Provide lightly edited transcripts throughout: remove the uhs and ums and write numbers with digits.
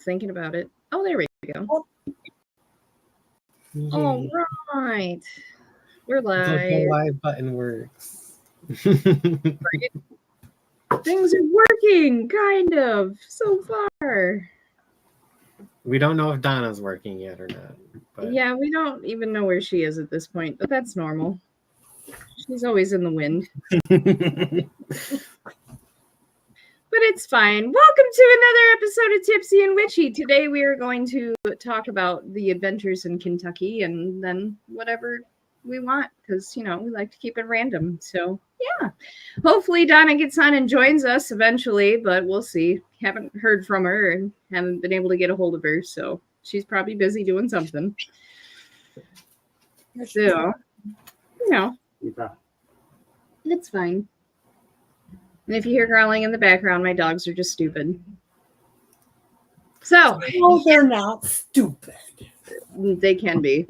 thinking about it. Oh, there we go. Yay. All right. We're live. The live button works. Right? Things are working, kind of, so far. We don't know if Donna's working yet or not. But... Yeah, we don't even know where she is at this point, but that's normal. She's always in the wind. But it's fine. Welcome to another episode of Tipsy and Witchy. Today we are going to talk about the adventures in Kentucky and then whatever we want because, we like to keep it random. So, yeah. Hopefully Donna gets on and joins us eventually, but we'll see. Haven't heard from her and haven't been able to get a hold of her, so she's probably busy doing something. So, it's fine. And if you hear growling in the background, my dogs are just stupid. So. No, they're not stupid. They can be.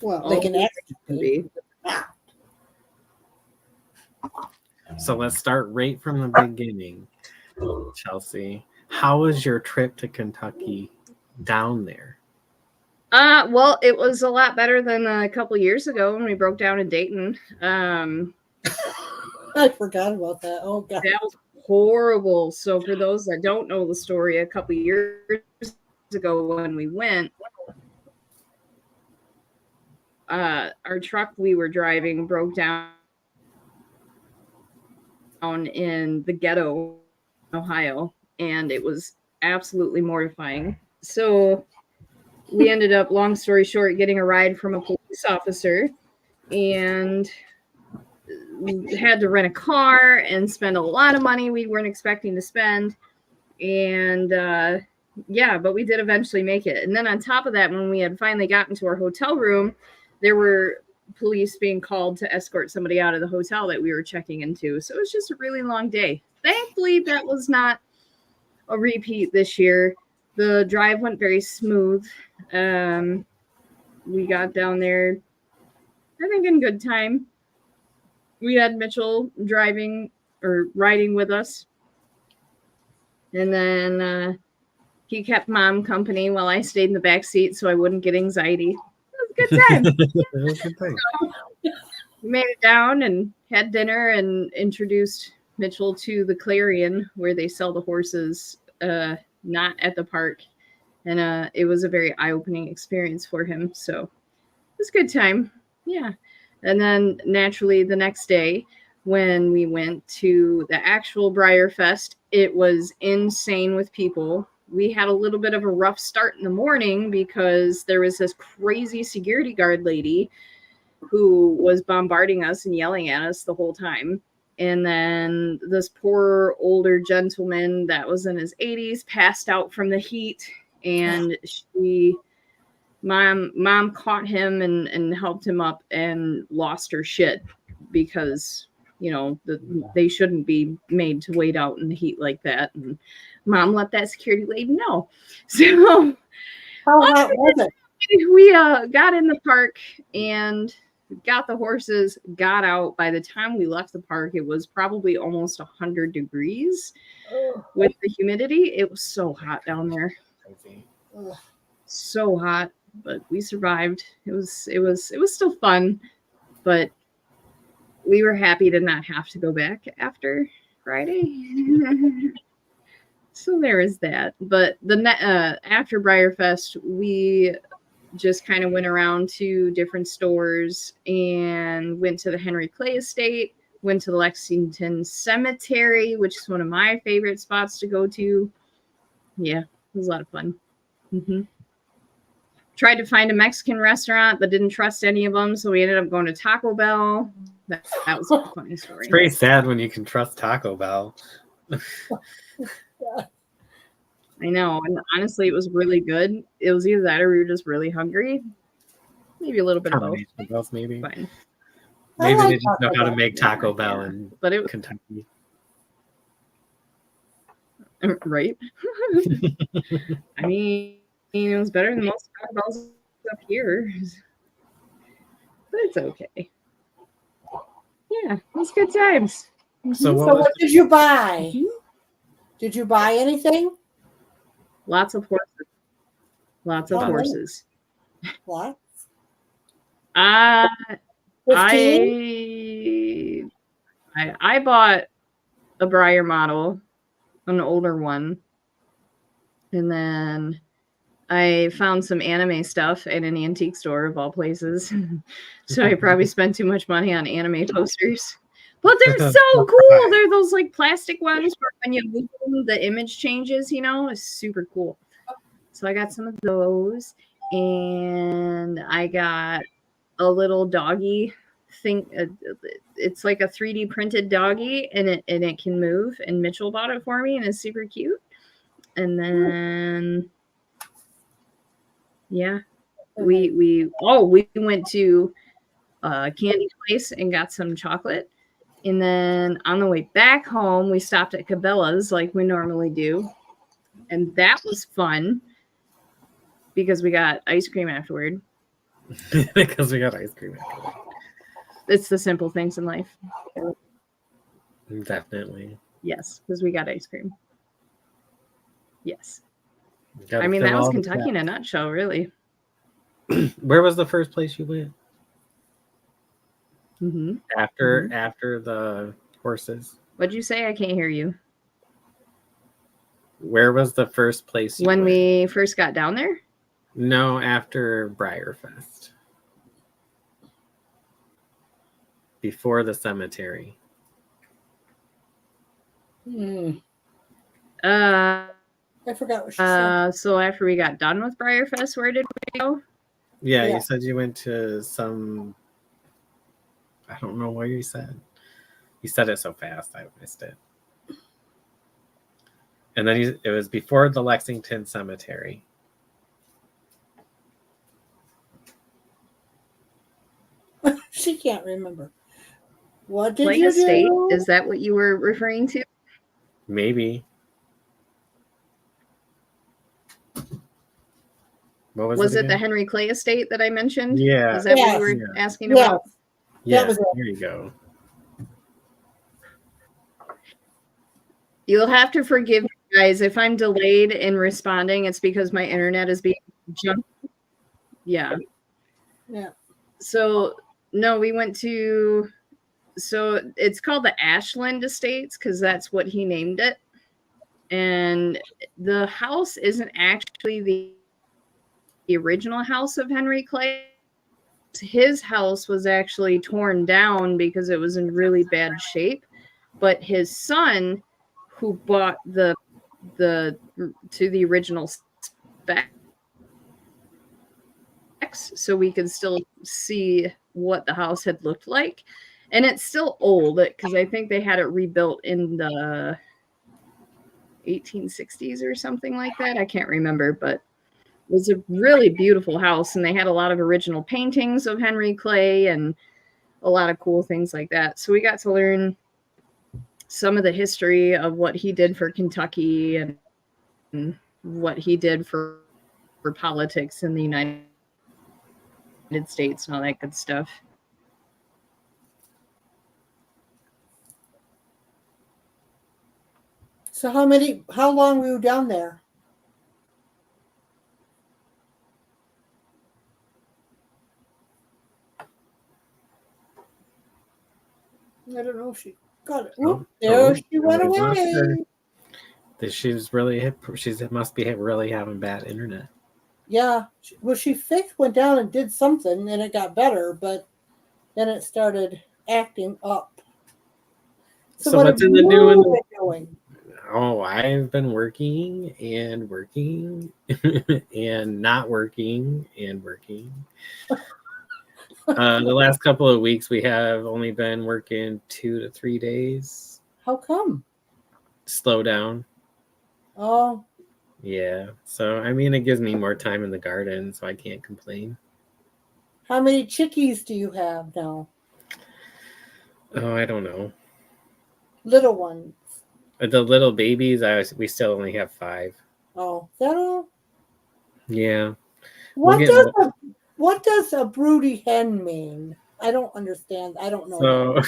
Well, they can actually be. So let's start right from the beginning. Chelsea, how was your trip to Kentucky down there? Well, it was a lot better than a couple years ago when we broke down in Dayton. I forgot about that. Oh, God. That was horrible. So for those that don't know the story, a couple years ago when we went, our truck we were driving broke down in the ghetto, Ohio, and it was absolutely mortifying. So we ended up, long story short, getting a ride from a police officer, and we had to rent a car and spend a lot of money we weren't expecting to spend. And but we did eventually make it. And then on top of that, when we had finally gotten to our hotel room, there were police being called to escort somebody out of the hotel that we were checking into. So it was just a really long day. Thankfully, that was not a repeat this year. The drive went very smooth. We got down there, I think, in good time. We had Mitchell riding with us. And then he kept Mom company while I stayed in the back seat so I wouldn't get anxiety. It was a good time. So, we made it down and had dinner and introduced Mitchell to the Clarion where they sell the horses, not at the park. And it was a very eye-opening experience for him. So it was a good time. Yeah. And then naturally the next day when we went to the actual Briar Fest, it was insane with people. We had a little bit of a rough start in the morning because there was this crazy security guard lady who was bombarding us and yelling at us the whole time. And then this poor older gentleman that was in his 80s passed out from the heat, and Mom caught him and helped him up and lost her shit because, they shouldn't be made to wait out in the heat like that. And Mom let that security lady know. So how hot was it? We got in the park and got the horses, got out. By the time we left the park, it was probably almost 100 degrees with the humidity. It was so hot down there. So hot. But we survived. It was still fun, but we were happy to not have to go back after Friday. So there is that. But after Briarfest, we just kind of went around to different stores and went to the Henry Clay Estate, went to the Lexington Cemetery, which is one of my favorite spots to go to. Yeah, it was a lot of fun. Mm-hmm. Tried to find a Mexican restaurant, but didn't trust any of them, so we ended up going to Taco Bell. That was a funny story. It's pretty sad when you can trust Taco Bell. I know, and honestly, it was really good. It was either that or we were just really hungry. Maybe a little bit of both. Maybe. Fine. Maybe they just know how to make Taco Bell in Kentucky. Right? I mean, it was better than most Taco Bells up here. But it's okay. Yeah, it was good times. So what did you buy? Mm-hmm. Did you buy anything? Lots of horses. Lots of How many? horses. What? Uh, 15? I bought a Breyer model, an older one, and then I found some anime stuff at an antique store of all places. So I probably spent too much money on anime posters. But they're so cool. They're those like plastic ones where when you move them, the image changes, It's super cool. So I got some of those, and I got a little doggy thing. It's like a 3D printed doggy, and it can move. And Mitchell bought it for me, and it's super cute. And then yeah, we went to a candy place and got some chocolate. And then on the way back home, we stopped at Cabela's like we normally do. And that was fun because we got ice cream afterward. Because we got ice cream afterward. It's the simple things in life. Definitely. Yes, because we got ice cream. Yes. Gotta I mean, fill that was all the Kentucky in a nutshell, really. gaps. Where was the first place you went Mm-hmm. after the horses? What'd you say? I can't hear you. Where was the first place you When went? we first got down there? No, after Briarfest. Before the cemetery. Hmm. I forgot what she said. So after we got done with Briarfest, where did we go? Yeah, Yeah. you said you went to some. I don't know what you said. You said it so fast, I missed it. And then it was before the Lexington Cemetery. She can't remember. What did Like you Estate? do? Is that what you were referring to? Maybe. What was Was it it the again? Henry Clay Estate that I mentioned? Yeah. Is that what Yes. you were Yeah. asking Yeah. about? Yeah, was it. there you go. You'll have to forgive me, guys, if I'm delayed in responding. It's because my internet is being jumped. Yeah. Yeah. So no, we went to. So it's called the Ashland Estates because that's what he named it. And the house isn't actually the original house of Henry Clay. His house was actually torn down because it was in really bad shape. But his son, who bought the to the original specs, so we could still see what the house had looked like, and it's still old because I think they had it rebuilt in the 1860s or something like that. I can't remember, but it was a really beautiful house, and they had a lot of original paintings of Henry Clay and a lot of cool things like that. So we got to learn some of the history of what he did for Kentucky and what he did for politics in the United States and all that good stuff. So how long were you down there? I don't know if she got it. Oh, There oh, she went we lost away. her. She's really must be really having bad internet. Yeah. Well, she went down and did something, and it got better, but then it started acting up. So what what's have in the you new and been doing? Oh, I've been working and working and not working and working. The last couple of weeks we have only been working 2 to 3 days. How come? Slow down. Oh, Yeah. So I mean it gives me more time in the garden, so I can't complain. how many chickies do you have now? Oh, I don't know. Little ones. The little babies, we still only have 5. Oh, is that all? Yeah. What We'll does what does a broody hen mean? I don't understand. I don't know.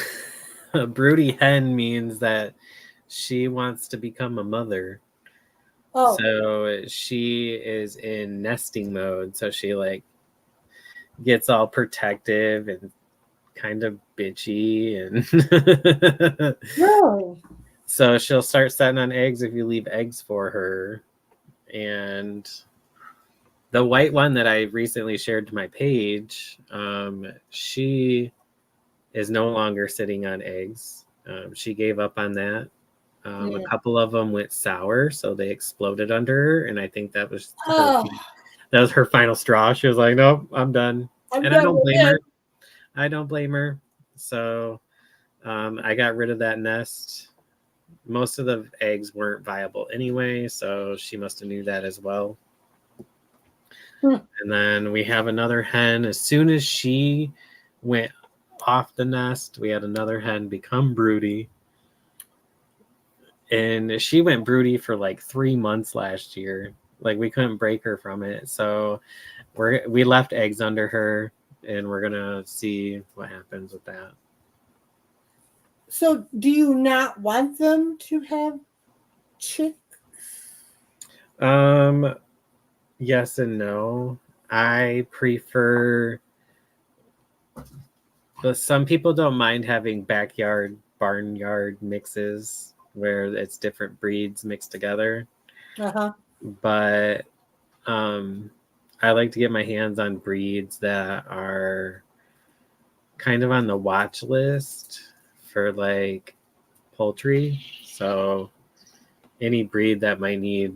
So a broody hen means that she wants to become a mother. Oh, So she is in nesting mode. So she like gets all protective and kind of bitchy, and really? so she'll start setting on eggs if you leave eggs for her. And the white one that I recently shared to my page, she is no longer sitting on eggs. She gave up on that. A Yeah. couple of them went sour, so they exploded under her, and I think that was Oh, her final straw. She was like, "Nope, I'm done," I'm and I done don't with blame her. it. I don't blame her. So I got rid of that nest. Most of the eggs weren't viable anyway, so she must have knew that as well. Hmm. And then we have another hen. As soon as she went off the nest, we had another hen become broody. And she went broody for like 3 months last year. Like we couldn't break her from it. So we left eggs under her, and we're gonna see what happens with that. So, do you not want them to have chicks? Yes and no. I prefer, but some people don't mind having backyard barnyard mixes where it's different breeds mixed together. Uh-huh. But I like to get my hands on breeds that are kind of on the watch list for like poultry. So any breed that might need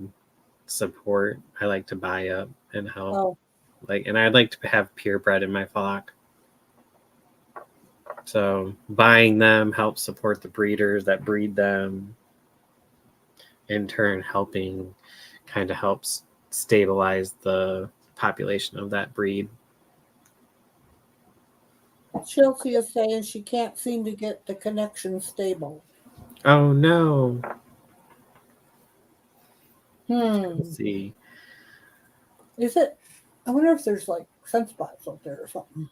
support, I like to buy up and help. Oh, Like, and I'd like to have purebred in my flock. So buying them helps support the breeders that breed them. In turn, helping kind of helps stabilize the population of that breed. Chelsea is saying she can't seem to get the connection stable. Oh no. Let's Hmm. see. Is it? I wonder if there's like sunspots up there or something.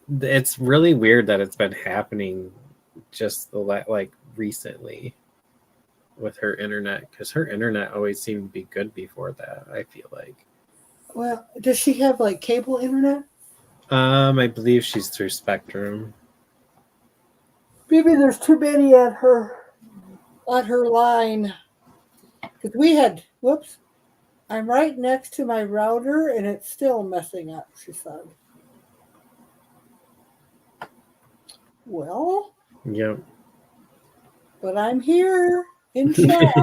It's really weird that it's been happening just like recently with her internet, because her internet always seemed to be good before that, I feel like. Well, does she have like cable internet? I believe she's through Spectrum. Maybe there's too many on her line. Because we had, whoops, I'm right next to my router and it's still messing up, she said. Well, Yep. but I'm here in chat.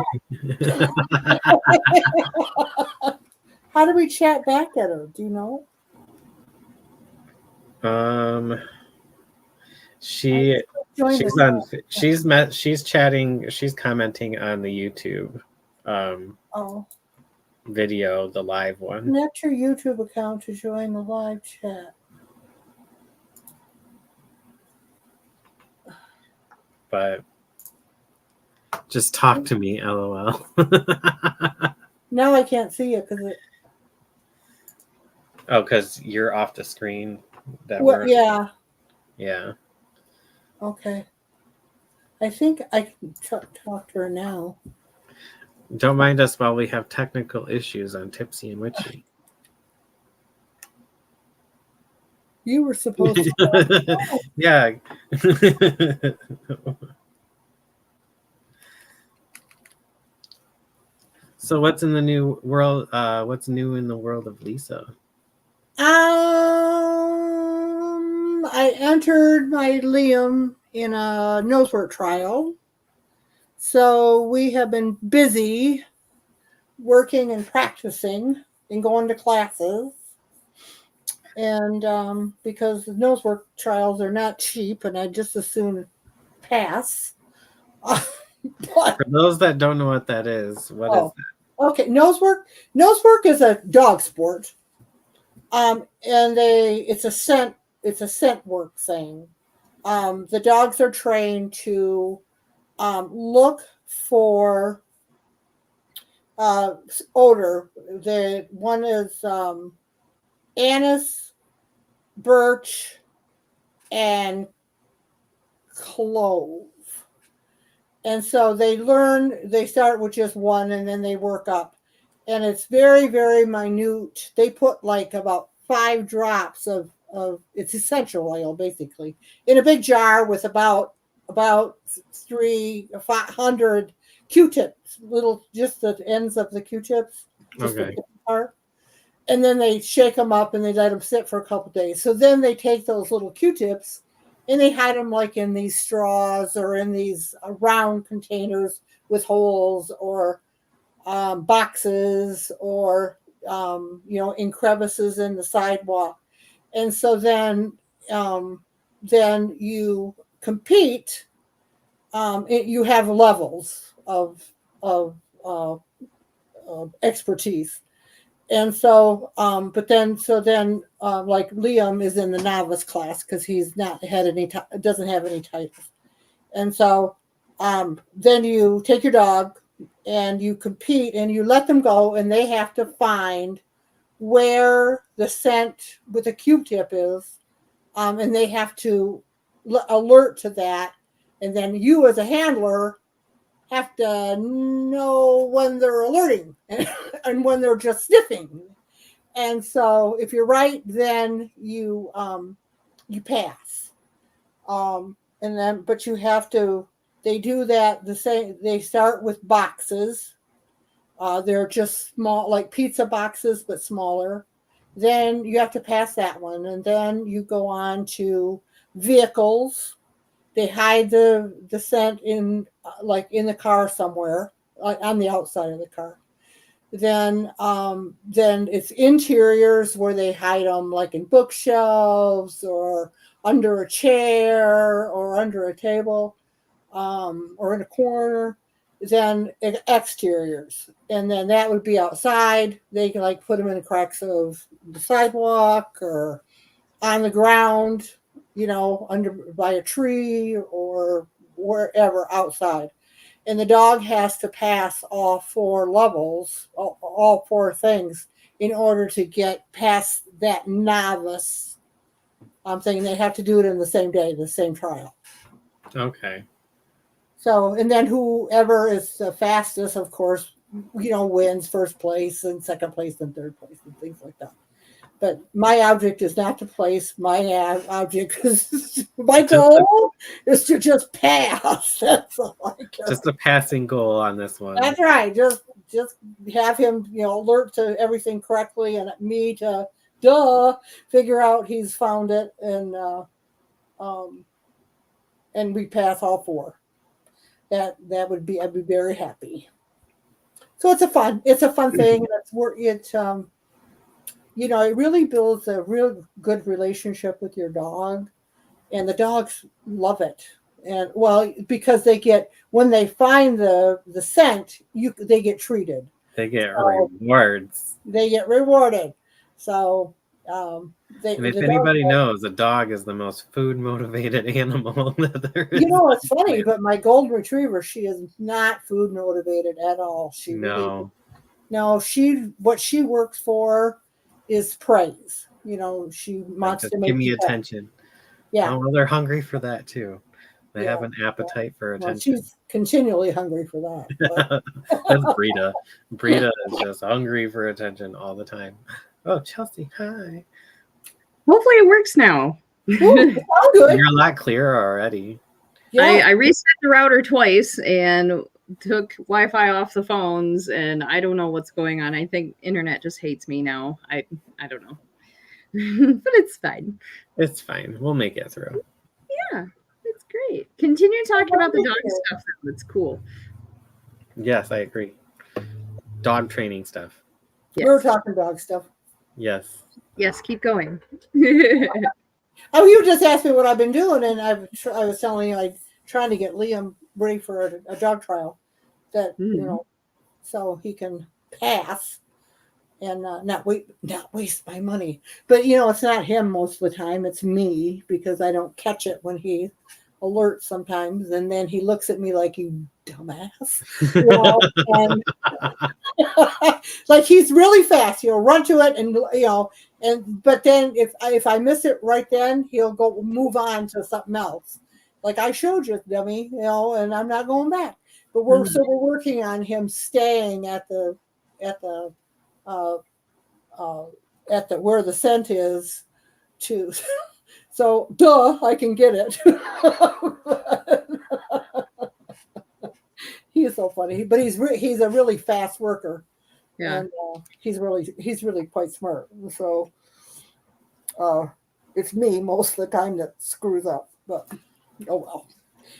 How do we chat back at her? Do you know? She Join she's the on she's chatting, she's commenting on the YouTube Oh. video, the live one. Connect your YouTube account to join the live chat. But just talk to me, LOL. Now I can't see it because it. Oh, because you're off the screen. Well, yeah. Yeah. Okay. I think I can talk to her now. Don't mind us while we have technical issues on Tipsy and Witchy. You were supposed to. Yeah. So what's in the new world? What's new in the world of Lisa? I entered my Liam in a nosework trial. So we have been busy working and practicing and going to classes. And because the nosework trials are not cheap, and I just as soon pass. But, For those that don't know what that is, what is that? Okay, nosework is a dog sport. And it's a scent work thing. The dogs are trained to look for odor. The one is anise, birch, and clove. And so they start with just one and then they work up. And it's very, very minute. They put like about 5 drops of it's essential oil basically in a big jar with about 500 Q-tips, little, just the ends of the Q-tips, just Okay. the part. And then they shake them up and they let them sit for a couple days. So then they take those little Q-tips and they hide them like in these straws or in these round containers with holes, or boxes, or in crevices in the sidewalk. And so then you compete. You have levels of expertise. And so, like Liam is in the novice class because he's not had any, doesn't have any titles. And so, then you take your dog and you compete and you let them go, and they have to find where the scent with a Q-tip is, and they have to alert to that. And then you, as a handler, have to know when they're alerting and when they're just sniffing. And so if you're right, then you pass. And then, but you have to, they do that the same. They start with boxes. They're just small, like pizza boxes, but smaller. Then you have to pass that one. And then you go on to vehicles. They hide the scent in, like in the car somewhere, like on the outside of the car. Then it's interiors where they hide them, like in bookshelves or under a chair or under a table, or in a corner. Then exteriors, and then that would be outside. They can like put them in the cracks of the sidewalk or on the ground, under by a tree or wherever outside. And the dog has to pass all 4 levels, all 4 things, in order to get past that novice thing. They have to do it in the same day, the same trial. Okay. So, and then whoever is the fastest, of course, wins first place and second place and third place and things like that. But my object is not to place. My object is, my goal is to just pass. That's all I care. Just a passing goal on this one. That's right. Just have him, alert to everything correctly, and me to figure out he's found it, and we pass all 4. That would be, I'd be very happy. So it's a fun thing. It really builds a real good relationship with your dog, and the dogs love it. And because when they find the scent, they get treated. They get rewards. They get rewarded. So, if anybody knows, a dog is the most food motivated animal that there is. It's funny, but my golden retriever, she is not food motivated at all. What she works for is praise. She wants to make give me attention. Yeah. Oh, well, they're hungry for that too. They have an appetite for attention. She's continually hungry for that. That's Brita. Brita is just hungry for attention all the time. Oh, Chelsea, hi. Hopefully it works now. Ooh, good. You're a lot clearer already. Yeah. I reset the router twice and took Wi-Fi off the phones, and I don't know what's going on. I think internet just hates me now. I don't know. But it's fine. It's fine. We'll make it through. Yeah, it's great. Continue talking about the dog stuff. That's cool. Yes, I agree. Dog training stuff. Yes. We're talking dog stuff. Yes. Yes, keep going. Oh, you just asked me what I've been doing, and I was telling you I'm trying to get Liam ready for a dog trial that so he can pass and not waste my money. But it's not him most of the time; it's me, because I don't catch it when he alerts sometimes, and then he looks at me like, "You dumbass," and like he's really fast. He'll run to it, and but then if I miss it right then, he'll go move on to something else. like I showed you, dummy, and I'm not going back. But we're working on him staying at the uh, uh, where the scent is too. So I can get it. He's so funny, but he's a really fast worker, and he's really quite smart. So it's me most of the time that screws up, but oh well.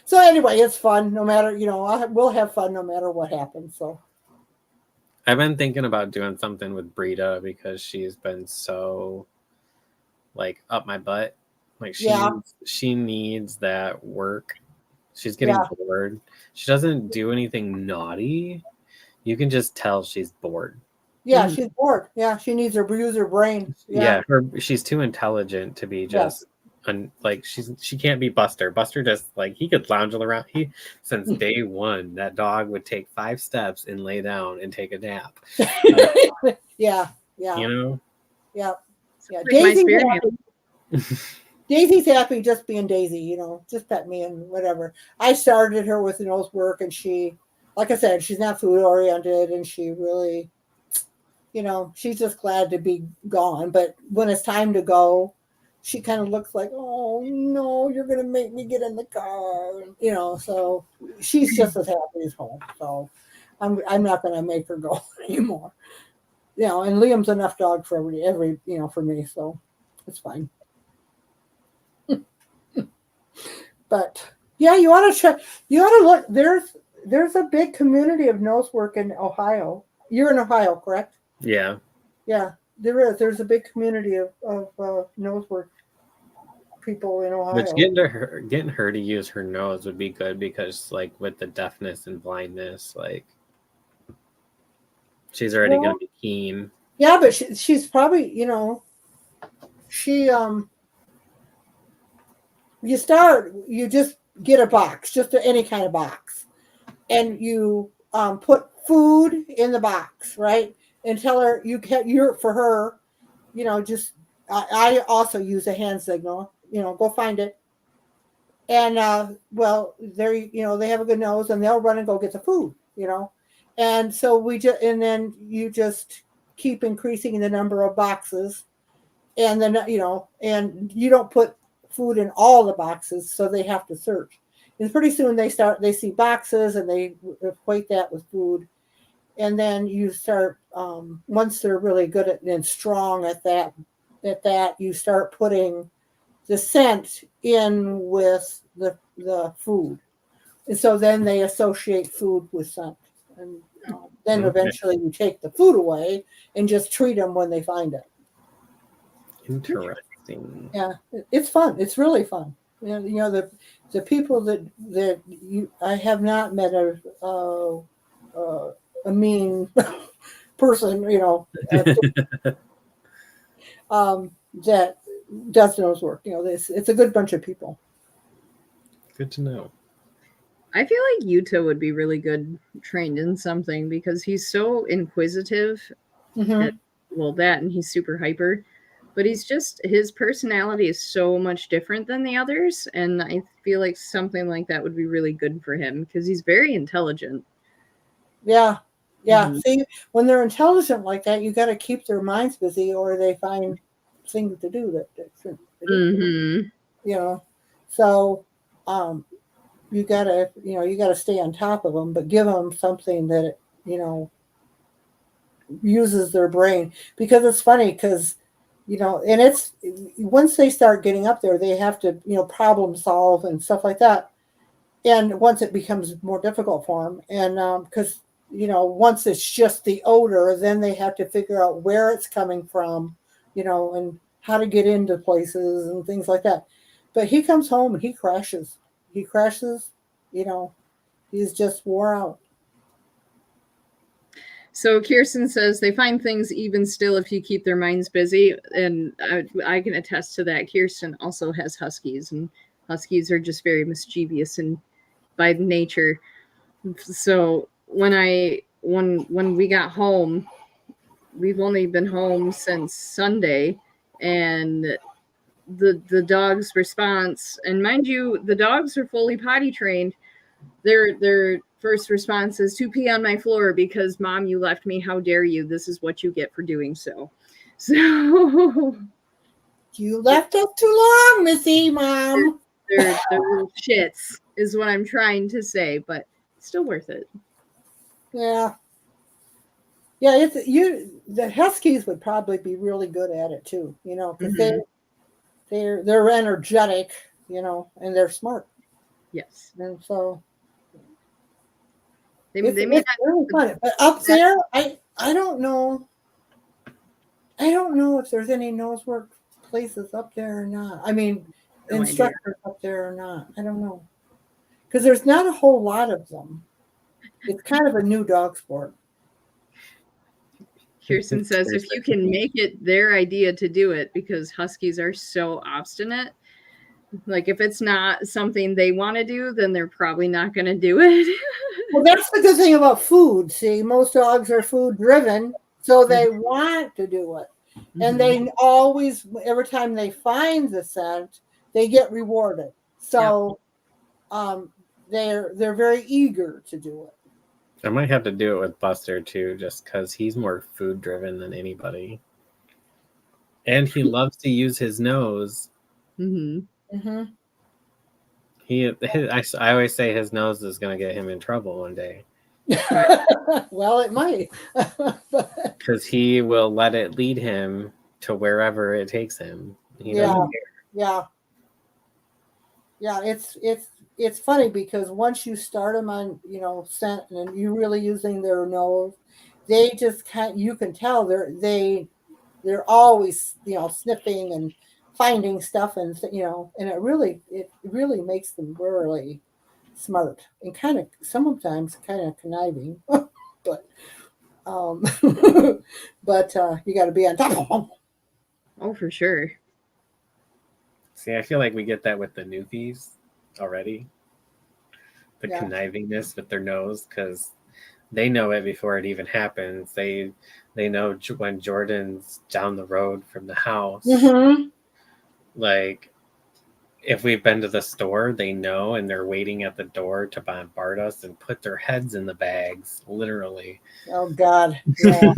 So anyway, it's fun. No matter we'll have fun no matter what happens. So I've been thinking about doing something with Brita because she's been so like up my butt. Like she needs that work. She's getting bored. She doesn't do anything naughty. You can just tell she's bored. Yeah, she's bored. Yeah, she needs to use her brain. Yeah, she's too intelligent to be just like she can't be Buster. Buster just like he could lounge around. Since day one, that dog would take 5 steps and lay down and take a nap. Yeah. You know? Yeah. Like Daisy's happy just being Daisy, just pet me and whatever. I started her with nose work, and she, like I said, she's not food oriented, and she really, she's just glad to be gone. But when it's time to go, she kind of looks like, oh no, you're gonna make me get in the car, So she's just as happy as home. So I'm not gonna make her go anymore. And Liam's enough dog for every for me, so it's fine. But yeah, you ought to check. You ought to look. There's a big community of nose work in Ohio. You're in Ohio, correct? Yeah. Yeah, there is. There's a big community of nose work people in Ohio. Which getting her to use her nose would be good because, like, with the deafness and blindness, like, she's already going to be keen. Yeah, but she's probably, she you just get a box, just any kind of box, and you put food in the box, right? And tell her for her, just I also use a hand signal, go find it. And they have a good nose, and they'll run and go get the food, and so and then you just keep increasing the number of boxes, and then and you don't put food in all the boxes, so they have to search. And pretty soon they see boxes, and they equate that with food. And then you start, once they're really good at and strong at that, you start putting the scent in with the food. And so then they associate food with scent. And then eventually you take the food away and just treat them when they find it. Interesting. Yeah, it's fun. It's really fun. The people that I have not met a mean person, that does nose work. It's a good bunch of people. Good to know. I feel like Yuta would be really good trained in something because he's so inquisitive. Mm-hmm. And he's super hyper. But his personality is so much different than the others. And I feel like something like that would be really good for him because he's very intelligent. Yeah. Yeah. Mm-hmm. See, when they're intelligent like that, you got to keep their minds busy or they find things to do So you got to stay on top of them, but give them something that, uses their brain. Because it's funny because, and it's once they start getting up there, they have to, problem solve and stuff like that. And once it becomes more difficult for them, and because, once it's just the odor, then they have to figure out where it's coming from, and how to get into places and things like that. But he comes home and he crashes. He's just wore out. So Kirsten says they find things even still if you keep their minds busy. And I can attest to that. Kirsten also has huskies, and huskies are just very mischievous and by nature. So when we got home, we've only been home since Sunday, and the dog's response, and mind you, the dogs are fully potty trained. Their first response is to pee on my floor because mom, you left me. How dare you? This is what you get for doing so. So You left us too long, Missy, Mom. they're little shits is what I'm trying to say, but still worth it. Yeah. Yeah, the Huskies would probably be really good at it too, because they're energetic, and they're smart. Yes. And so They it's may not, really fun. But up there, I don't know. I don't know if there's any nose work places up there or not. I mean, No idea. instructors up there or not. I don't know. Because there's not a whole lot of them. It's kind of a new dog sport. Kirsten says if you can make it their idea to do it, because Huskies are so obstinate, like if it's not something they want to do, then they're probably not going to do it. Well, that's the good thing about food. See, most dogs are food driven, so they want to do it. And they always, every time they find the scent, they get rewarded. So they're very eager to do it. I might have to do it with Buster too, just because he's more food driven than anybody. And he loves to use his nose. Mm-hmm. I always say his nose is going to get him in trouble one day. Well, it might. Because he will let it lead him to wherever it takes him. He doesn't care. Yeah. It's funny because once you start them on, scent and you're really using their nose, they just you can tell they're always, sniffing and finding stuff and, and it really makes them really smart and sometimes kind of conniving, but you got to be on top of them. Oh, for sure. See, I feel like we get that with the newfies already. The connivingness with their nose, because they know it before it even happens. They know when Jordan's down the road from the house. Mm-hmm. Like, if we've been to the store, they know, and they're waiting at the door to bombard us and put their heads in the bags, literally. Oh, God. Yeah.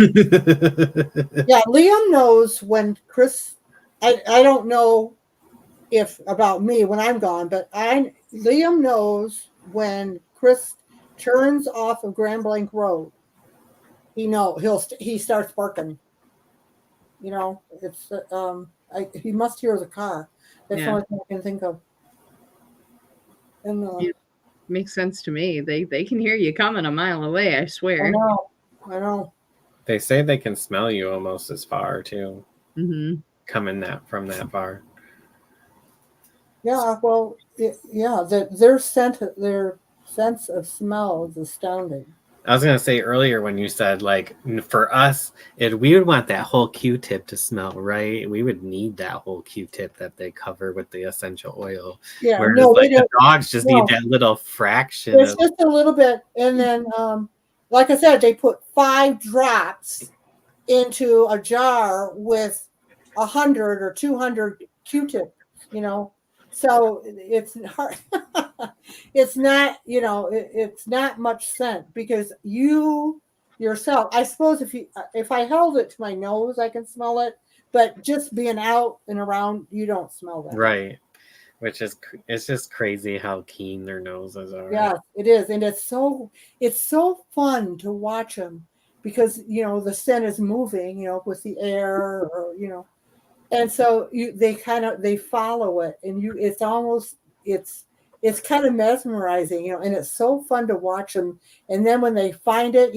Yeah, Liam knows when Chris, I don't know if about me when I'm gone, but Liam knows when Chris turns off of Grand Blanc Road. He starts barking. It's he must hear the car. That's the only thing I can think of. And it makes sense to me. They can hear you coming a mile away, I swear. I know. They say they can smell you almost as far too. Coming from that far. Yeah, well, their sense of smell is astounding. I was gonna say earlier when you said, like, for us, we would want that whole Q-tip to smell, right? We would need that whole Q-tip that they cover with the essential oil. Yeah, whereas the dogs just need that little fraction. It's just a little bit, and then, like I said, they put 5 drops into a jar with 100 or 200 Q-tips. So it's hard. It's not, it's not much scent because you yourself, I suppose if I held it to my nose, I can smell it, but just being out and around, you don't smell that. Right. Which is, it's just crazy how keen their noses are. Yeah, it is. And it's so fun to watch them because, the scent is moving, with the air or, and so they follow it and it's kind of mesmerizing, and it's so fun to watch them. And then when they find it,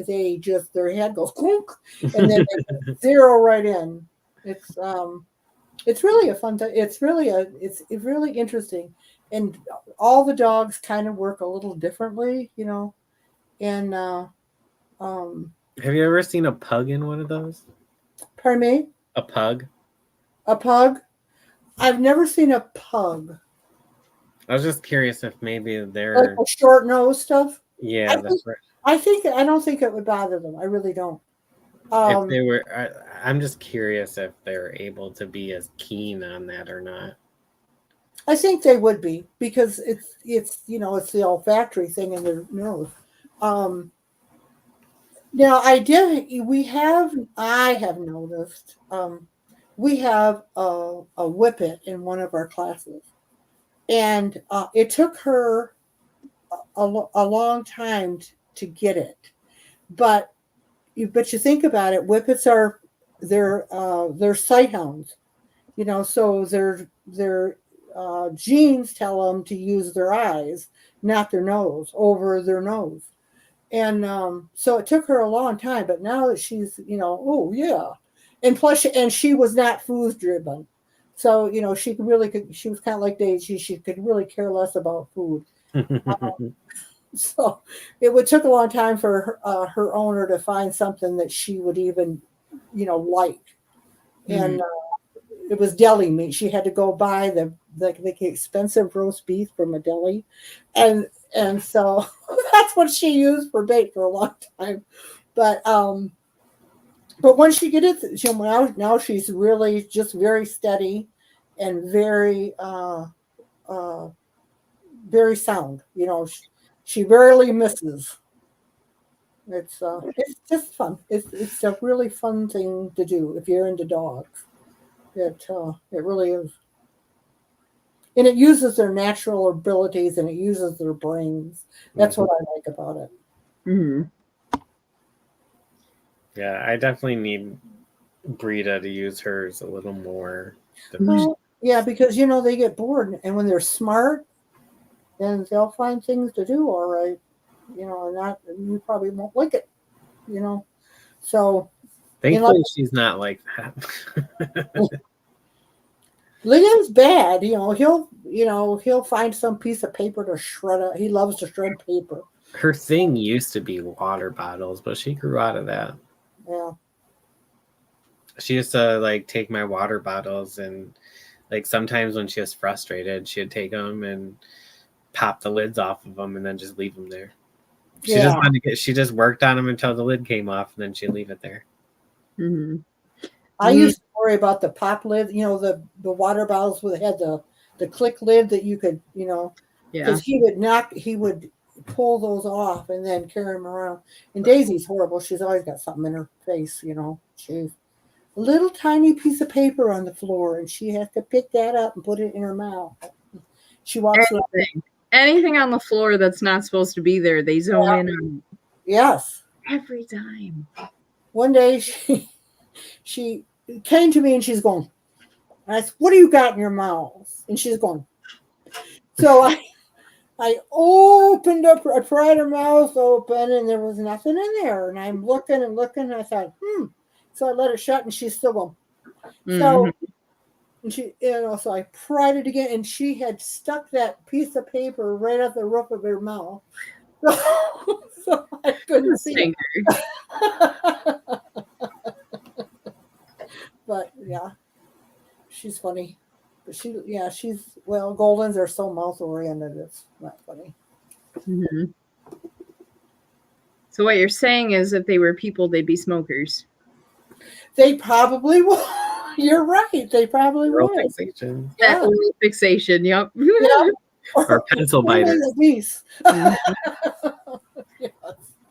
they just, their head goes clunk and then they zero right in. It's really a fun it's really interesting. And all the dogs kind of work a little differently, and have you ever seen a pug in one of those? Pardon me? A pug? A pug? I've never seen a pug. I was just curious if maybe they're like a short nose stuff. Yeah, I don't think it would bother them. I really don't. If they were, I'm just curious if they're able to be as keen on that or not. I think they would be because it's it's the olfactory thing in their nose. Now I have noticed we have a whippet in one of our classes, and it took her a long time to get it, but you think about it, whippets are they're sight hounds, so their genes tell them to use their eyes, not their nose, over their nose. And so it took her a long time, but now that she's, oh yeah, and plus, and she was not food driven, so she was kind of like Daisy. She could really care less about food. So it took a long time for her owner to find something that she would even, like. And it was deli meat. She had to go buy the expensive roast beef from a deli, and so that's what she used for bait for a long time. But once she get it, now she's really just very steady and very sound. She rarely misses. It's just fun. It's a really fun thing to do if you're into dogs. It really is, and it uses their natural abilities and it uses their brains. That's what I like about it. Mm-hmm. Yeah, I definitely need Brita to use hers a little more. Well, yeah, because they get bored, and when they're smart, then they'll find things to do. All right, and you probably won't like it. So Thankfully, she's not like that. Liam's bad. He'll find some piece of paper to shred it. He loves to shred paper. Her thing used to be water bottles, but she grew out of that. Yeah. She used to take my water bottles, and sometimes when she was frustrated, she'd take them and pop the lids off of them and then just leave them there. She just worked on them until the lid came off, and then she'd leave it there. Mm-hmm. I used to worry about the pop lid, the water bottles with had the click lid that you could, because he would pull those off and then carry them around. And Daisy's horrible. She's always got something in her face, she's a little tiny piece of paper on the floor, and she has to pick that up and put it in her mouth. She walks around. Anything on the floor that's not supposed to be there, they zone in on. Yes. Every time. One day she came to me and she's going, I said, what do you got in your mouth? And she's going. So I opened up, I pried her mouth open, and there was nothing in there. And I'm looking and looking, and I thought, So I let it shut, and she's still going. So, and she, so I pried it again, and she had stuck that piece of paper right at the roof of her mouth. So I couldn't see it. But yeah, she's funny. But Goldens are so mouth oriented. It's not funny. Mm-hmm. So what you're saying is, if they were people, they'd be smokers. They probably would. You're right. They probably would. Fixation. That oral fixation. Yep. Yeah. Or pencil biters.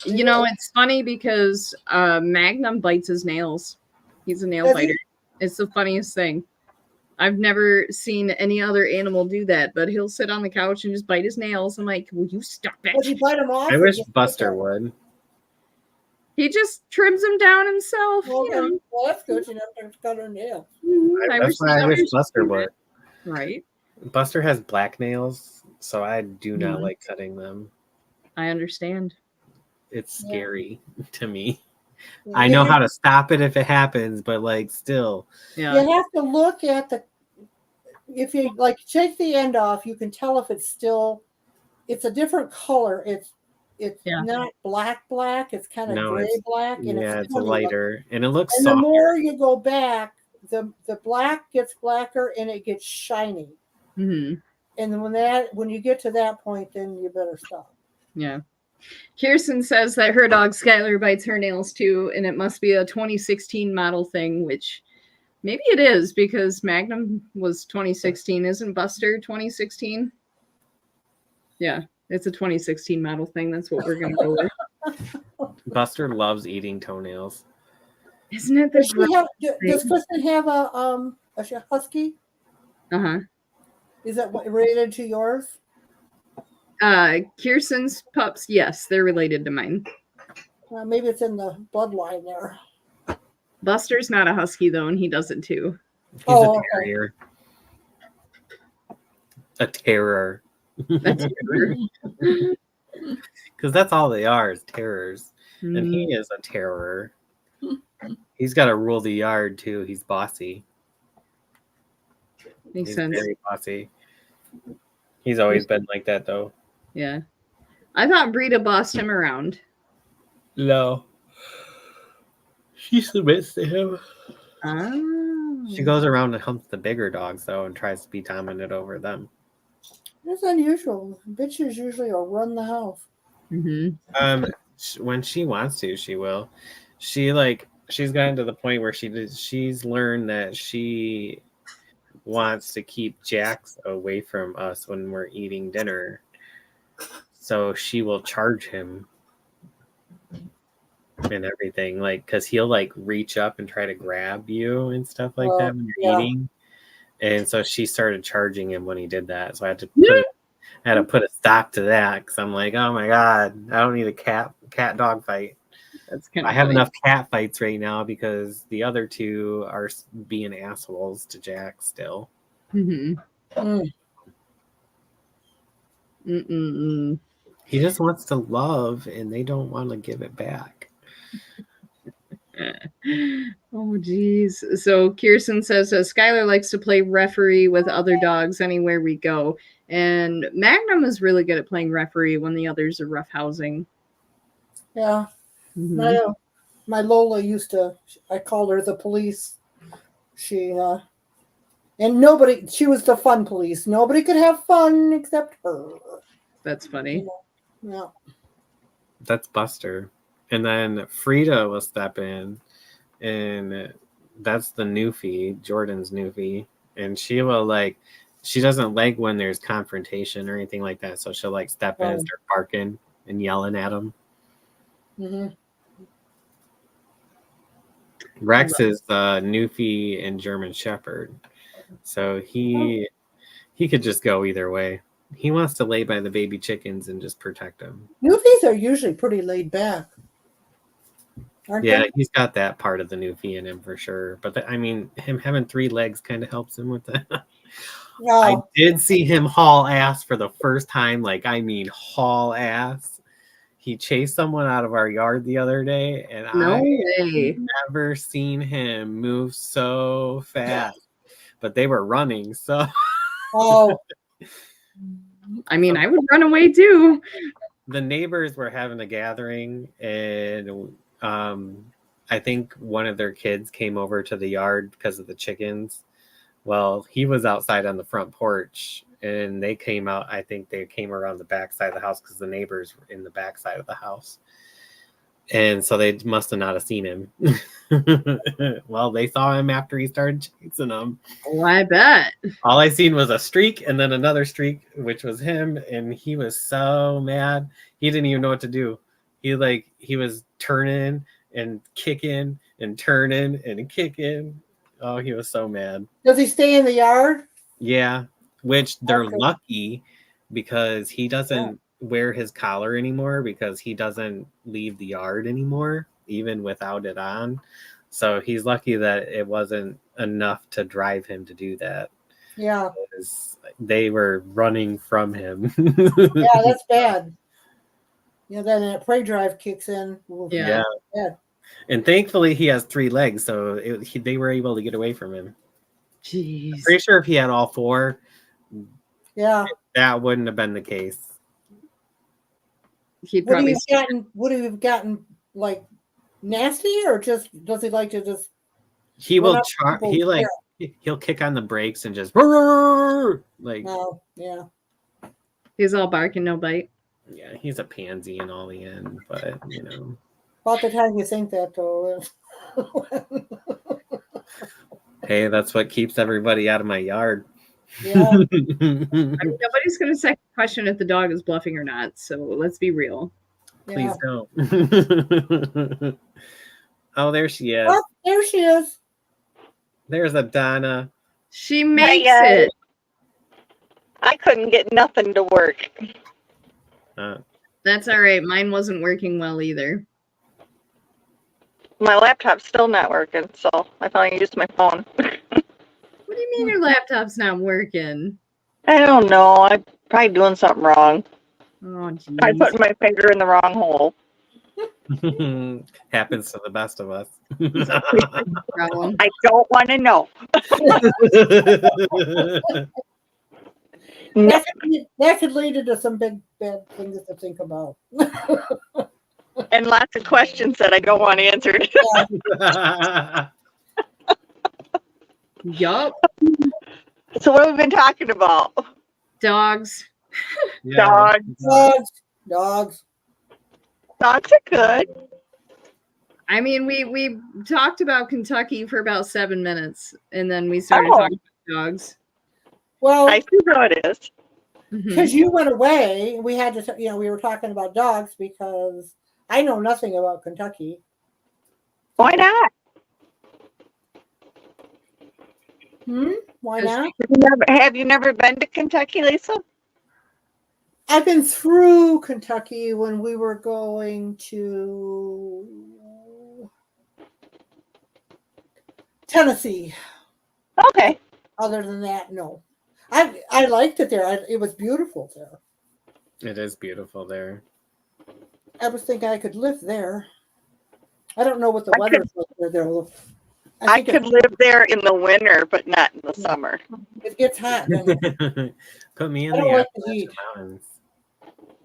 It's funny because Magnum bites his nails. He's a nail biter. It's the funniest thing. I've never seen any other animal do that, but he'll sit on the couch and just bite his nails. I'm like, will you stop it? Would you bite him off? I wish Buster would. He just trims them down himself. Well, that's good. You never have to cut her nails. That's why I wish Buster would. Right. Buster has black nails, so I do not like cutting them. I understand. It's scary to me. I know how to stop it if it happens, but still. Yeah. You have to look at if you take the end off, you can tell if it's a different color. It's not black. It's kind of gray black. And it's a and it looks and softer. The more you go back, the black gets blacker and it gets shiny. Mm-hmm. And when you get to that point, then you better stop. Yeah. Kirsten says that her dog Skylar bites her nails too, and it must be a 2016 model thing, which maybe it is because Magnum was 2016. Isn't Buster 2016? Yeah, it's a 2016 model thing. That's what we're going to go with. Buster loves eating toenails. Isn't it the Does Kristen have a husky? Uh-huh. Is that related to yours? Kirsten's pups, yes, they're related to mine. Maybe it's in the bloodline there. Buster's not a husky though, and he does it too. He's a terrier. A terror. Because that's all they are, is terrors. Mm. And he is a terror. He's got to rule the yard too. He's bossy. Makes sense. Very bossy. He's always been like that though. Yeah. I thought Brita bossed him around. No. She submits to him. Oh. She goes around and humps the bigger dogs though and tries to be dominant over them. That's unusual. Bitches usually will run the house. Mm-hmm. When she wants to, she will. She's gotten to the point where she's learned that she wants to keep Jax away from us when we're eating dinner. So she will charge him and everything, because he'll reach up and try to grab you and stuff like that when you're eating. And so she started charging him when he did that. So I had to put a stop to that because I'm like, oh my God, I don't need a cat dog fight. That's kind of I have enough cat fights right now because the other two are being assholes to Jack still. Mm-hmm. He just wants to love and they don't want to give it back. Oh geez. So Kirsten says Skylar likes to play referee with other dogs anywhere we go, and Magnum is really good at playing referee when the others are roughhousing. Yeah. Mm-hmm. My Lola I called her the police. She was the fun police. Nobody could have fun except her. That's funny. Yeah. That's Buster. And then Frida will step in, and that's the Newfie, Jordan's Newfie. And she will she doesn't like when there's confrontation or anything like that. So she'll step in and start barking and yelling at him. Mm-hmm. Rex is Newfie and German Shepherd. So he could just go either way. He wants to lay by the baby chickens and just protect them. Newfies are usually pretty laid back. Aren't they? He's got that part of the Newfie in him for sure. But him having 3 legs kind of helps him with that. No. I did see him haul ass for the first time. Haul ass. He chased someone out of our yard the other day, and I've never seen him move so fast. But they were running, so. Oh. I mean, I would run away too. The neighbors were having a gathering, and I think one of their kids came over to the yard because of the chickens. Well, he was outside on the front porch, and they came out. I think they came around the back side of the house because the neighbors were in the back side of the house. And so they must have not seen him. Well, they saw him after he started chasing them. Oh, I bet. All I seen was a streak and then another streak, which was him. And he was so mad. He didn't even know what to do. He was turning and kicking and turning and kicking. Oh, he was so mad. Does he stay in the yard? Yeah, which they're lucky because he doesn't wear his collar anymore because he doesn't leave the yard anymore, even without it on. So he's lucky that it wasn't enough to drive him to do that. Yeah. They were running from him. Yeah, that's bad. Then a prey drive kicks in. Yeah. And thankfully he has 3 legs, so they were able to get away from him. Jeez. I'm pretty sure if he had all 4, that wouldn't have been the case. Would he have gotten nasty, or just does he like to just? He will he'll kick on the brakes and just Oh, yeah. He's all bark and no bite. Yeah, he's a pansy in all the end, but you know. About the time you think that, though. Hey, that's what keeps everybody out of my yard. Yeah. I mean, nobody's going to second question if the dog is bluffing or not. So let's be real. Please Yeah. don't. Oh, there she is. Oh, there she is. There's a Donna. She makes guys. it. I couldn't get nothing to work. That's all right. Mine wasn't working well either. My laptop's still not working, so I finally used my phone. What do you mean your laptop's not working? I don't know. I'm probably doing something wrong. Oh, geez. I put my finger in the wrong hole. Happens to the best of us. Problem. I don't want to know. No. That could lead into some big bad things to think about. And lots of questions that I don't want answered. Yup. So what have we been talking about? Dogs. Yeah. Dogs. Dogs are good. I mean, we talked about Kentucky for about 7 minutes, and then we started talking about dogs. Well, I see how it is. because you went away, we had to, we were talking about dogs because I know nothing about Kentucky. Why not? Why not? Have you never been to Kentucky, Lisa? I've been through Kentucky when we were going to Tennessee. Okay. Other than that, no. I liked it there. It was beautiful there. It is beautiful there. I was thinking I could live there. I don't know what the weather's like there. I could live there in the winter, but not in the summer. It gets hot. Put me in I the don't like the heat. Appalachian Mountains.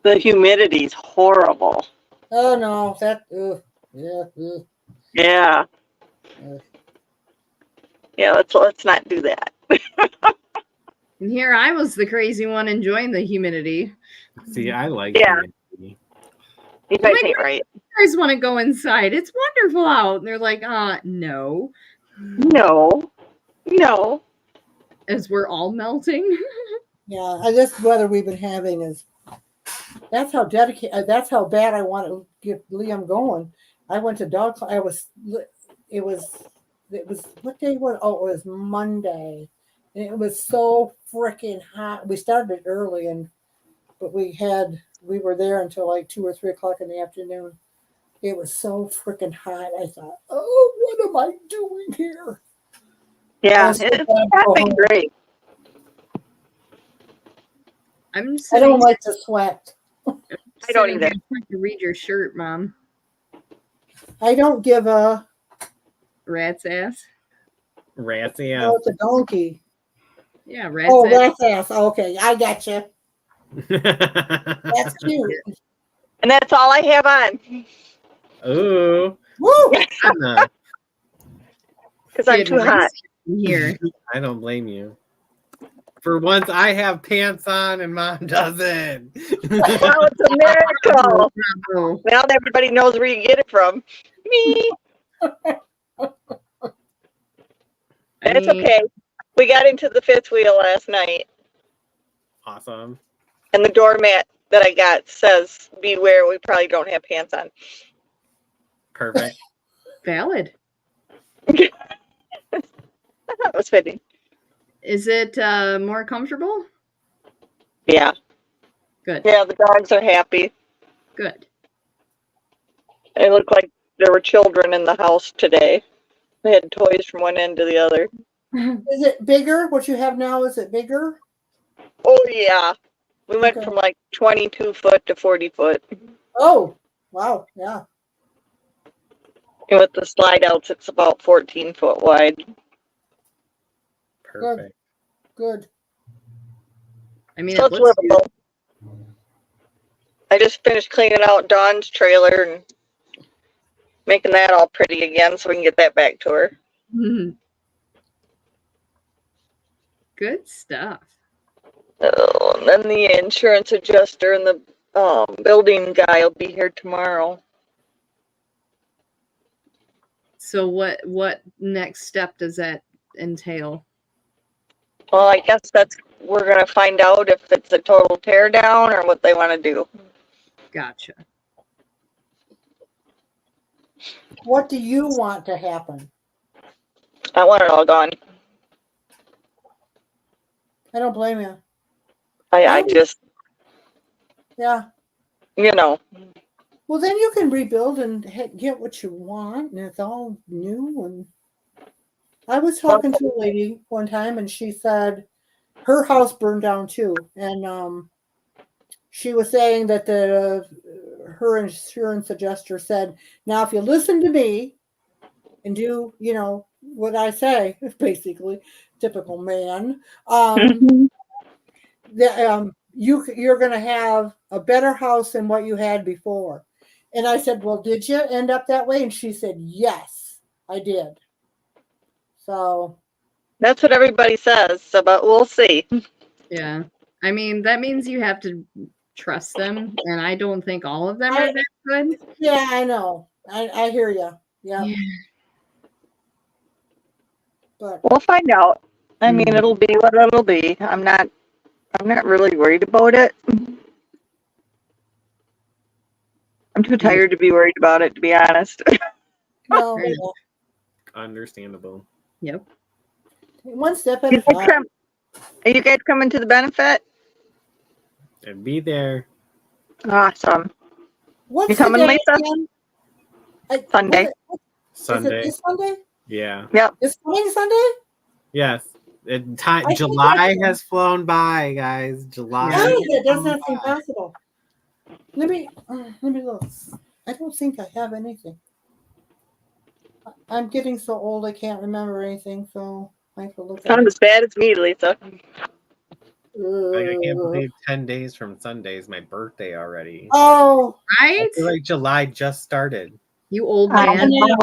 The humidity's horrible. Oh no, that yeah. Yeah. Yeah, let's not do that. And here I was the crazy one enjoying the humidity. See, I like humidity. You guys ain't right. You guys want to go inside. It's wonderful out. And they're like, no. No. As we're all melting. Yeah, this weather we've been having is that's how dedicated. That's how bad I want to get Liam going. I went to dog. It was what day was? Oh, it was Monday, and it was so freaking hot. We started early, but we were there until like 2 or 3 o'clock in the afternoon. It was so freaking hot. I thought, oh, what am I doing here? Yeah, it's not been great. I don't like to sweat. I don't either. To read your shirt, Mom. I don't give a rat's ass. Rat's ass. Oh, it's a donkey. Yeah, rat's ass. Rat's ass. Okay, I got you. That's cute. And that's all I have on. Ooh. Woo! Because I'm too hot. Here. I don't blame you. For once, I have pants on and Mom doesn't. Wow, it's a miracle. Now everybody knows where you get it from. Me. It's okay. We got into the fifth wheel last night. Awesome. And the doormat that I got says, beware, we probably don't have pants on. Perfect. Valid. I thought it was fitting. Is it more comfortable? Yeah. Good. Yeah, the dogs are happy. Good. It looked like there were children in the house today. They had toys from one end to the other. Is it bigger? What you have now, is it bigger? Oh, yeah. We went from like 22 foot to 40 foot. Oh, wow. Yeah. And with the slide outs, it's about 14 foot wide. Perfect. Good. I mean, So it's livable. I just finished cleaning out Dawn's trailer and making that all pretty again so we can get that back to her. Good stuff. Oh, and then the insurance adjuster and the building guy will be here tomorrow. So what next step does that entail? Well, I guess we're gonna find out if it's a total tear down or what they want to do. Gotcha. What do you want to happen? I want it all gone. I don't blame you. I just, Yeah. you know, Well, then you can rebuild and get what you want, and it's all new. And I was talking to a lady one time, and she said her house burned down too, and she was saying that her insurance adjuster said, "Now, if you listen to me and do, what I say, basically, typical man, that you're going to have a better house than what you had before." And I said, "Well, did you end up that way?" And she said, "Yes, I did." So that's what everybody says, so, but we'll see. Yeah. I mean, that means you have to trust them, and I don't think all of them are that good. yeah, I know. I hear you. Yeah. But We'll find out. I mean, Mhm. it'll be what it'll be. I'm not really worried about it. I'm too tired to be worried about it, to be honest. no, Fair enough. Understandable. Yep. one step at a time. Are you guys coming to the benefit? And be there. Awesome. What's You the coming, day Lisa? again? Sunday. Is it Sunday. this Sunday? Yeah. Yep. This coming Sunday? Yes. I July think has flown by, guys. July. Yeah. It does not seem possible. Let me look. I don't think I have anything. I'm getting so old I can't remember anything, so I have to look at Not as bad as me, Lisa. I can't it. believe 10 days from Sunday is my birthday already. Oh, I Right? feel like July just started. You old I man. know.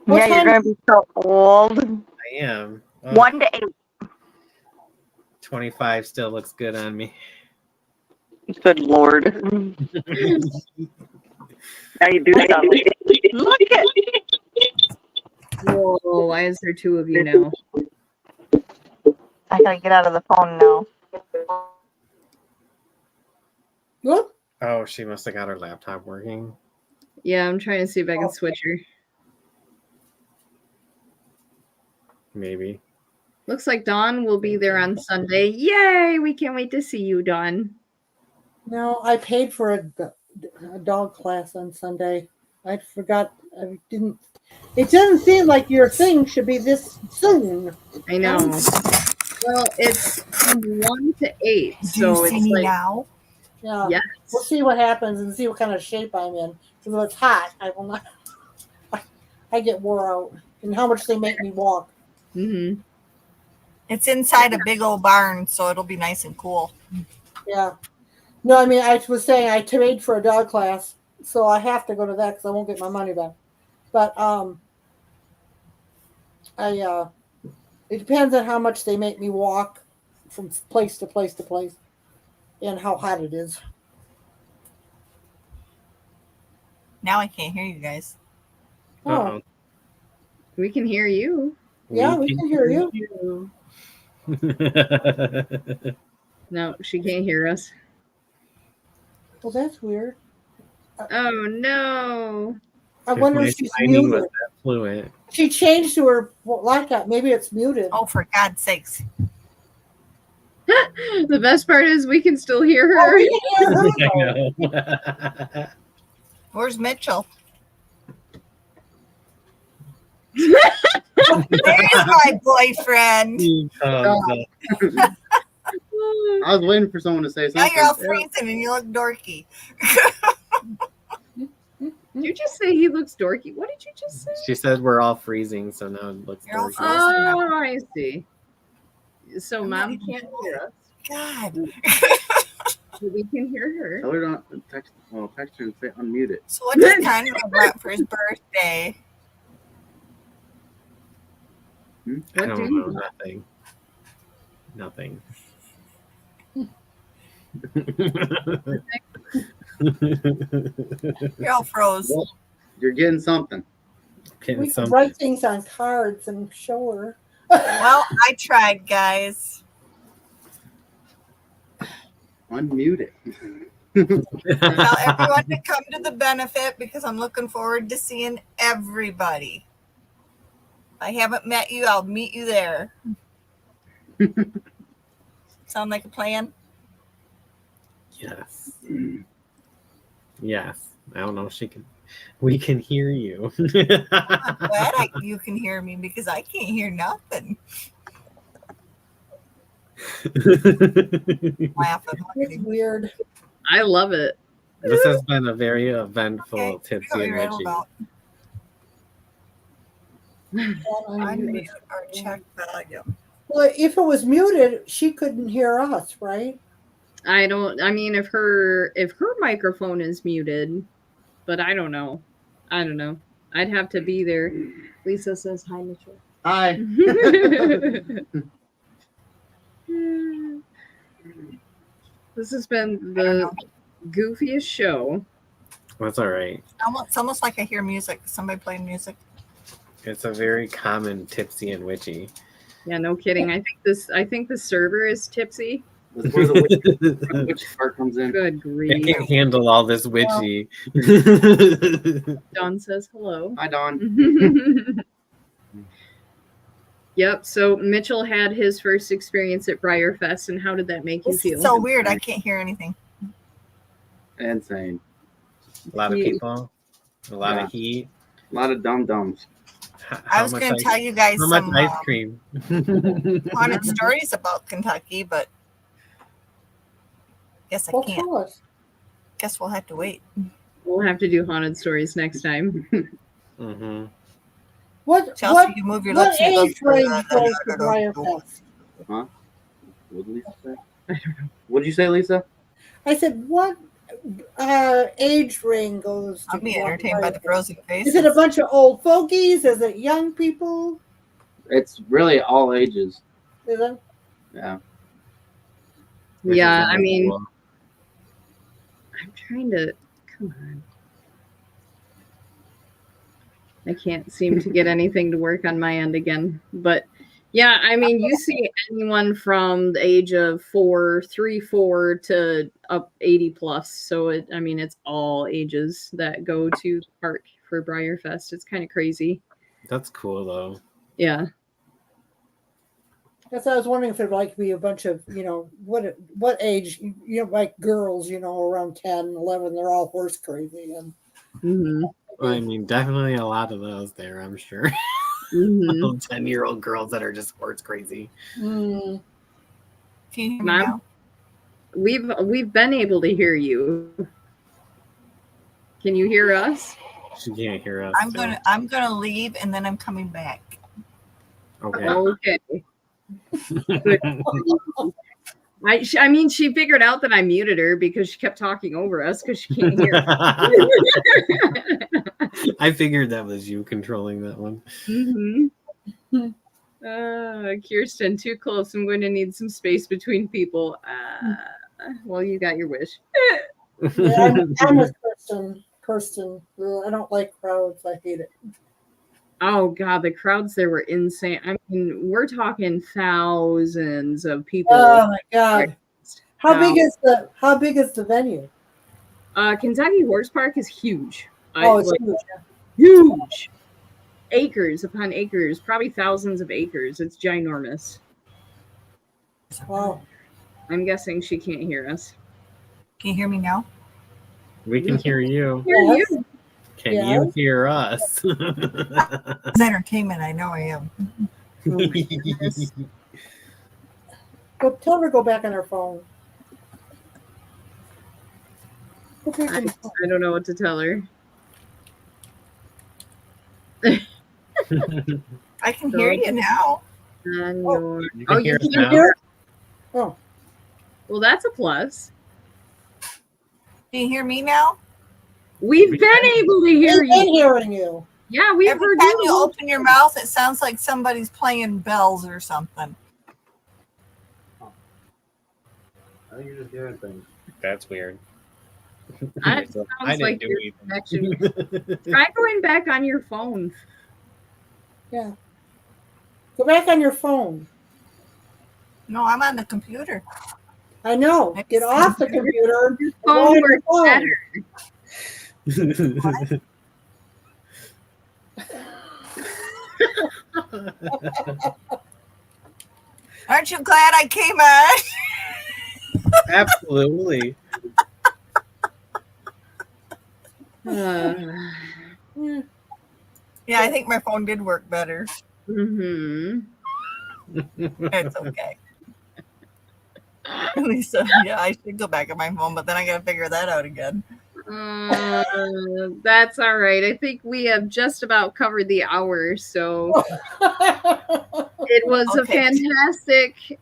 What Yeah, you're time- gonna be so old. I am. 1 to 8. 25 still looks good on me. Good Lord. Now you do something. Look at Whoa, why is there two of you now? I gotta get out of the phone now. What? Oh, she must have got her laptop working. Yeah, I'm trying to see if I can switch her. Maybe. Looks like Dawn will be there on Sunday. Yay! We can't wait to see you, Dawn. No, I paid for a dog class on Sunday. I forgot. I didn't. It doesn't seem like your thing should be this soon. I know. Well, it's from 1 to 8, Do so you see it's me like now? Yeah. yes. We'll see what happens and see what kind of shape I'm in. Because if it's hot, I will not. I get wore out. And how much they make me walk. Mm-hmm. It's inside a big old barn, so it'll be nice and cool. Yeah. No, I mean, I was saying I paid for a dog class, so I have to go to that because I won't get my money back. But it depends on how much they make me walk from place to place to place, and how hot it is. Now I can't hear you guys. Oh, We can hear you. yeah, we can hear you. you. No, she can't hear us. Well, that's weird. Oh no. I wonder My if she's timing was muted. that fluent. She changed to her laptop. Maybe it's muted. Oh, for God's sakes. The best part is we can still hear Oh, her. we can hear her. I know. Where's Mitchell? There's my boyfriend. He comes up. I was waiting for someone to say Now something. you're all freezing and you look dorky. Did you just say he looks dorky? What did you just say? She said we're all freezing, so now it looks You're all dorky. frozen. Oh, I see. So I'm Mom not even can't hear us, God. but we can hear her. Tell her don't text. Well, text her and say unmute it. So what does Conrad want for his birthday? I What don't do know. you want? Nothing. You're all froze. Well, you're getting something. Getting We could something. write things on cards and show her. Well, I tried, guys. Unmute it. Tell everyone to come to the benefit because I'm looking forward to seeing everybody. If I haven't met you, I'll meet you there. Sound like a plan? Yes. Yes. I don't know if she can. We can hear you. I'm glad you can hear me because I can't hear nothing. Laughing. It's weird. I love it. This has been a very eventful Okay, Tipsy and Witchy. Unmute or check volume. Well, if it was muted, she couldn't hear us, right? I mean, if her microphone is muted, but I don't know. I'd have to be there. Lisa says hi, Mitchell. Hi. This has been the goofiest show. That's all right. It's almost like I hear music. Somebody playing music. It's a very common Tipsy and Witchy. Yeah, no kidding. I think the server is tipsy. That's where the witch part comes in. Good I grief. can't handle all this witchy. Dawn says hello. Hi, Dawn. Yep. So Mitchell had his first experience at Briarfest, and how did that make you It's feel? so weird. I can't hear anything. Insane. A lot of people. A lot of heat. A lot of dum-dums. I was going to tell you guys How much some ice cream? haunted stories about Kentucky, but guess I Well, can't. tell us. Guess we'll have to wait. We'll have to do haunted stories next time. Mm-hmm. Chelsea, you move your what lips. and it age range goes to goes- Briarfest? Huh? What did Lisa say? I don't know. What did you say, Lisa? I said, what age range goes to I'm being entertained by the Briarfest? frozen face. Is it a bunch of old fogies? Is it young people? It's really all ages. Is it? Yeah. Yeah, I mean, I'm trying to. Come on. I can't seem to get anything to work on my end again. But yeah, I mean, you see anyone from the age of 4 to up 80 plus. So it's all ages that go to the park for Briarfest. It's kind of crazy. That's cool though. Yeah. That's I was wondering if it'd like be a bunch of, what age, like girls, around 10, 11, they're all horse crazy. And Mm-hmm. I mean, definitely a lot of those there, I'm sure. Mm-hmm. Little 10-year-old girls that are just horse crazy. mm, Can you hear me Mom? now? We've been able to hear you. Can you hear us? She can't hear us. I'm gonna leave and then I'm coming back. Okay. Okay. I mean, she figured out that I muted her because she kept talking over us because she can't hear. I figured that was you controlling that one. Mm-hmm. Kirsten, too close. I'm going to need some space between people. Well, you got your wish. yeah, I'm with Kirsten. I don't like crowds. I hate it. Oh God, the crowds there were insane. I mean, we're talking thousands of people. Oh my God! How big is the venue? Kentucky Horse Park is huge. It's huge. Huge. Acres upon acres, probably thousands of acres. It's ginormous. Wow. I'm guessing she can't hear us. Can you hear me now? We can hear you. Hear Yes. you. Can Yes. you hear us? It's entertainment. I know I am. Oh my goodness. Tell her to go back on her phone. Go back on I the phone. don't know what to tell her. I can hear you now. And You oh, can hear you us can now? hear? Oh, Well, that's a plus. Can you hear me now? We've been able to hear we've been you. hearing you. Yeah, we've Every heard time you. you open your mouth, it sounds like somebody's playing bells or something. I think you're just hearing things. That's weird. That So, sounds like do your anything. connection. Try going back on your phone. Yeah. Go back on your phone. No, I'm on the computer. I know. Get off the computer. Your and go phone on your works phone. Aren't you glad I came on? Absolutely. Yeah. Yeah, I think my phone did work better. Mm-hmm. It's okay. Lisa, yeah, I should go back on my phone, but then I gotta figure that out again. That's all right. I think we have just about covered the hour, so it was a Okay. fantastic.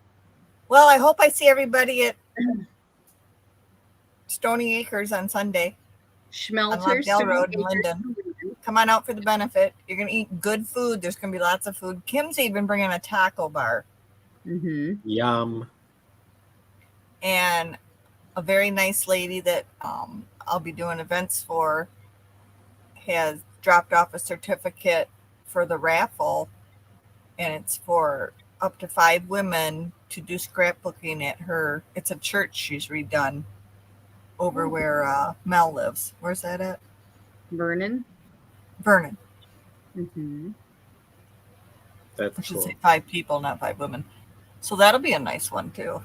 Well, I hope I see everybody at Stony Acres on Sunday on Schmelter Lobdell Road in Acres. Linden. Come on out for the benefit. You're gonna eat good food. There's gonna be lots of food. Kim's even bringing a taco bar Mm-hmm. Yum. and a very nice lady that I'll be doing events for has dropped off a certificate for the raffle, and it's for up to 5 women to do scrapbooking at her. It's a church she's redone over where Mel lives. Where's that at? Vernon. Vernon. Mm-hmm. That's I should cool. say 5 people, not 5 women. So that'll be a nice one too.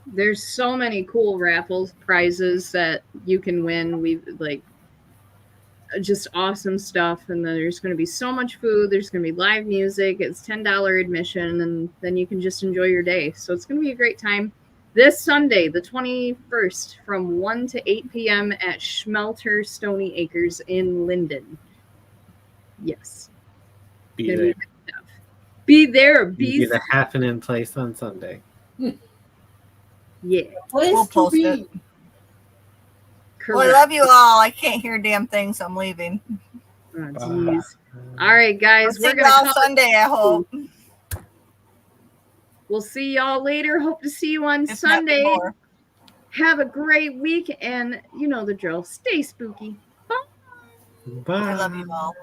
There's so many cool raffles prizes that you can win. We've like just awesome stuff, and then there's going to be so much food. There's going to be live music. It's $10 admission, and then you can just enjoy your day. So it's going to be a great time. This Sunday, the 21st, from 1 to 8 p.m. at Schmelter Stony Acres in Linden. Yes. Be Gonna there. be good stuff. Be there. Be the happening place on Sunday. Yeah. Place We'll to post be. it. Correct. Well, I love you all. I can't hear a damn thing, so I'm leaving. Oh, jeez. All right, I'll guys. see We're you gonna all call Sunday, I hope. We'll see y'all later. Hope to see you on If not Sunday. before. Have a great week, and you know the drill. Stay spooky. Bye. Bye. I love you all.